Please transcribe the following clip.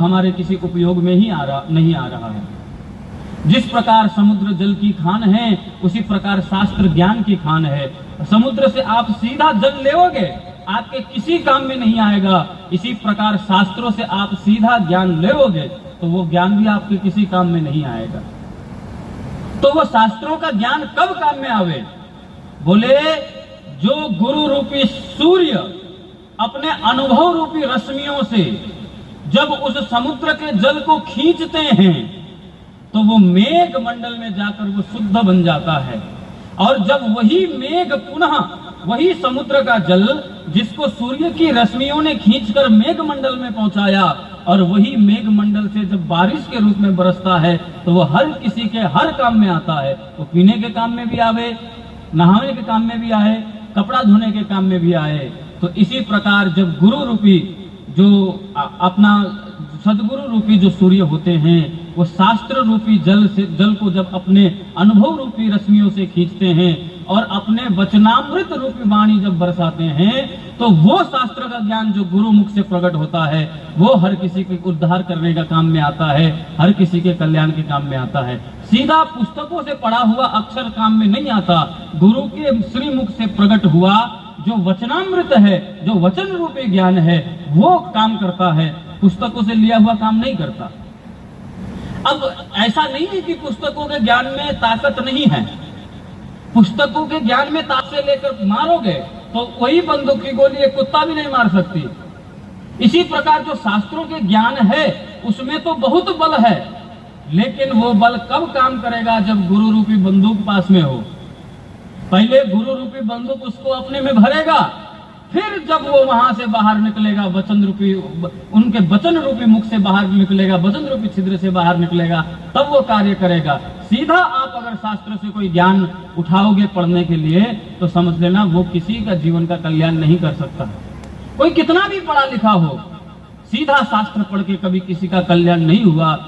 हमारे किसी उपयोग में ही नहीं आ रहा है। जिस प्रकार समुद्र जल की खान है, उसी प्रकार शास्त्र ज्ञान की खान है। समुद्र से आप सीधा जल लेओगे, आपके किसी काम में नहीं आएगा। इसी प्रकार शास्त्रों से आप सीधा ज्ञान लेओगे तो वो ज्ञान भी आपके किसी काम में नहीं आएगा। तो वो शास्त्रों का ज्ञान कब काम में आवे? बोले जो गुरु रूपी सूर्य अपने अनुभव रूपी रश्मियों से जब उस समुद्र के जल को खींचते हैं तो वो मेघ मंडल में जाकर वो शुद्ध बन जाता है। और जब वही मेघ पुनः वही समुद्र का जल जिसको सूर्य की रश्मियों ने खींचकर मेघ मंडल में पहुंचाया और वही मेघ मंडल से जब बारिश के रूप में बरसता है तो वो हर किसी के हर काम में आता है। वो पीने के काम में भी आवे, नहाने के काम में भी आए, कपड़ा धोने के काम में भी आए। तो इसी प्रकार जब गुरु रूपी जो अपना सदगुरु रूपी जो सूर्य होते हैं वो शास्त्र रूपी जल को जब अपने अनुभव रूपी रश्मियों से खींचते हैं और अपने वचनामृत रूपी वाणी जब बरसाते हैं तो वो शास्त्र का ज्ञान जो गुरु मुख से प्रकट होता है वो हर किसी के उद्धार करने का काम में आता है, हर किसी के कल्याण के काम में आता है। सीधा पुस्तकों से पढ़ा हुआ अक्षर काम में नहीं आता। गुरु के श्रीमुख से प्रकट हुआ जो वचनामृत है, जो वचन रूपी ज्ञान है, वो काम करता है, पुस्तकों से लिया हुआ काम नहीं करता। अब ऐसा नहीं है कि पुस्तकों के ज्ञान में ताकत नहीं है। पुस्तकों के ज्ञान में ताकत से लेकर मारोगे तो वही बंदूक की गोली एक कुत्ता भी नहीं मार सकती। इसी प्रकार जो शास्त्रों के ज्ञान है उसमें तो बहुत बल है, लेकिन वो बल कब काम करेगा? जब गुरु रूपी बंदूक पास में हो। पहले गुरु रूपी बंदूक उसको अपने में भरेगा, फिर जब वो वहां से बाहर निकलेगा वचन रूपी, उनके वचन रूपी मुख से बाहर निकलेगा, वचन रूपी छिद्र से बाहर निकलेगा, तब वो कार्य करेगा। सीधा आप अगर शास्त्र से कोई ज्ञान उठाओगे पढ़ने के लिए तो समझ लेना वो किसी का जीवन का कल्याण नहीं कर सकता। कोई कितना भी पढ़ा लिखा हो, सीधा शास्त्र पढ़ के कभी किसी का कल्याण नहीं हुआ।